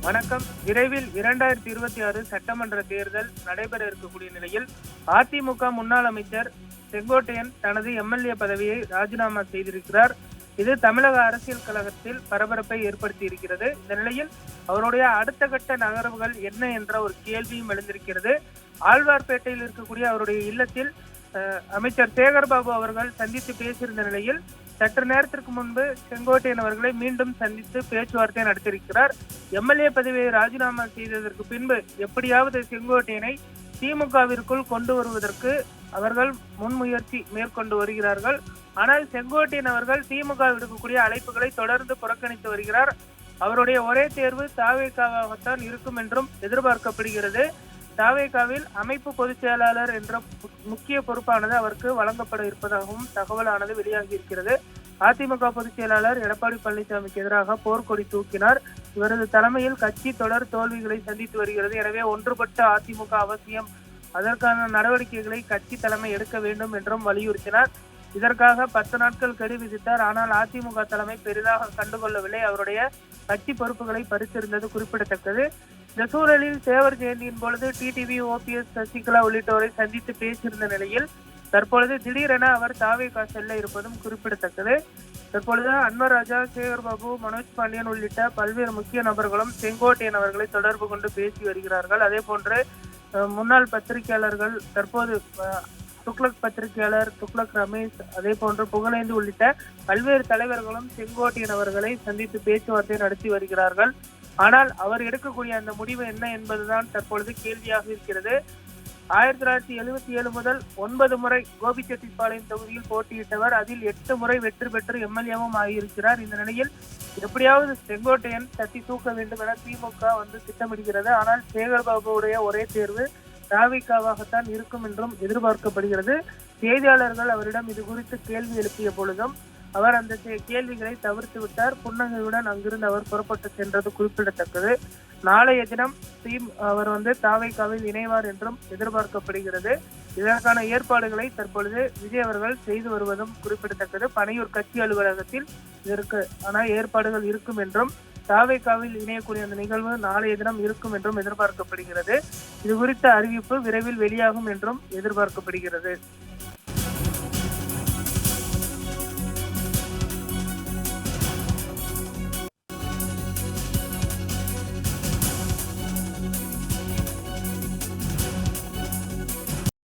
வணக்கம். விரைவில் 2026 சட்டமன்ற தேர்தல் நடைபெற இருக்கக்கூடிய நிலையில் அதிமுக முன்னாள் அமைச்சர் செங்கோட்டையன் தனது எம்எல்ஏ பதவியை ராஜினாமா செய்திருக்கிறார். இது தமிழக அரசியல் கழகத்தில் பரபரப்பை ஏற்படுத்தி இருக்கிறது. இந்த நிலையில் அவருடைய அடுத்த கட்ட நகர்வுகள் என்ன என்ற ஒரு கேள்வியும் எழுந்திருக்கிறது. ஆழ்வார்பேட்டையில் இருக்கக்கூடிய அவருடைய இல்லத்தில் அமைச்சர் சேகர்பாபு அவர்கள் சந்தித்து பேசியிருந்த நிலையில் சற்று நேரத்திற்கு முன்பு செங்கோட்டையன் அவர்களை மீண்டும் சந்தித்து பேச்சுவார்த்தை நடத்தியிருக்கிறார். எம்எல்ஏ பதவியை ராஜினாமா செய்ததற்கு பின்பு எப்படியாவது செங்கோட்டையனை திமுகவிற்குள் கொண்டு வருவதற்கு அவர்கள் முன்முயற்சி மேற்கொண்டு வருகிறார்கள். ஆனால் செங்கோட்டையன் அவர்கள் திமுக விடுக்கக்கூடிய அழைப்புகளை தொடர்ந்து புறக்கணித்து வருகிறார். அவருடைய ஒரே தேர்வு தாவேகாவாகத்தான் இருக்கும் என்றும் எதிர்பார்க்கப்படுகிறது. தாவேகாவில் அமைப்பு பொதுச் செயலாளர் என்ற முக்கிய பொறுப்பானது அவருக்கு வழங்கப்பட இருப்பதாகவும் தகவலானது வெளியாகி இருக்கிறது. அதிமுக பொதுச் செயலாளர் எடப்பாடி பழனிசாமிக்கு எதிராக போர்க்கொடி தூக்கினார். இவரது தலைமையில் கட்சி தொடர் தோல்விகளை சந்தித்து வருகிறது. எனவே ஒன்றுபட்ட அதிமுக அவசியம். அதற்கான நடவடிக்கைகளை கட்சி தலைமை எடுக்க வேண்டும் என்றும் வலியுறுத்தினார். இதற்காக 10 நாட்கள் கெடு விதித்தார். ஆனால் அதிமுக தலைமை பெரிதாக கண்டுகொள்ளவில்லை. அவருடைய கட்சி பொறுப்புகளை பறித்திருந்தது குறிப்பிடத்தக்கது. இந்த சூழலில் சேவர் ஜெயந்தியின் பொழுது டிடிவி, ஓபிஎஸ், சசிகலா உள்ளிட்டோரை சந்தித்து பேசியிருந்த நிலையில் தற்பொழுது திடீரென அவர் தாவேகா செல்ல இருப்பதும் குறிப்பிடத்தக்கது. தற்பொழுது அன்வர் ராஜா, சேகர்பாபு, மனோஜ் பாண்டியன் உள்ளிட்ட பல்வேறு முக்கிய நபர்களும் செங்கோட்டையன் அவர்களை தொடர்பு கொண்டு பேசி வருகிறார்கள். அதே போன்று முன்னாள் பத்திரிகையாளர்கள், தற்போது துக்ளக் பத்திரிகையாளர் துக்ளக் ரமேஷ், அதே போன்று புகழேந்து உள்ளிட்ட பல்வேறு தலைவர்களும் செங்கோட்டையன் அவர்களை சந்தித்து பேச்சுவார்த்தை நடத்தி வருகிறார்கள். ஆனால் அவர் எடுக்கக்கூடிய அந்த முடிவு என்ன என்பதுதான் தற்பொழுது கேள்வியாக இருக்கிறது. 1977 முதல் 9 முறை கோபிச்செட்டிப்பாளையம் தொகுதியில் போட்டியிட்டவர். அதில் 8 முறை வெற்றி பெற்று எம்எல்ஏவும் ஆகியிருக்கிறார். இந்த நிலையில் எப்படியாவது செங்கோட்டையன் தட்டி தூக்க வேண்டும் என திமுக திட்டமிடுகிறது. ஆனால் சேகர்பாபுடைய ஒரே தேர்வு தாவேகாவாகத்தான் இருக்கும் என்றும் எதிர்பார்க்கப்படுகிறது. செய்தியாளர்கள் அவரிடம் இது குறித்து கேள்வி எழுப்பிய பொழுதும் அவர் அந்த கேள்விகளை தவிர்த்து விட்டார். புன்னகையுடன் அங்கிருந்து அவர் புறப்பட்டு சென்றது குறிப்பிடத்தக்கது. நாளைய தினம் அவர் தாவேகாவில் இணைவார் என்றும் எதிர்பார்க்கப்படுகிறது. இதற்கான ஏற்பாடுகளை தற்பொழுது விஜய் அவர்கள் செய்து வருவதும் குறிப்பிடத்தக்கது. பனையூர் கட்சி அலுவலகத்தில் இதற்கு ஏற்பாடுகள் இருக்கும் என்றும் தாவேகாவில் இணையக்கூடிய அந்த நிகழ்வு நாளைய தினம் இருக்கும் என்றும் எதிர்பார்க்கப்படுகிறது. இது குறித்த அறிவிப்பு விரைவில் வெளியாகும் என்றும் எதிர்பார்க்கப்படுகிறது.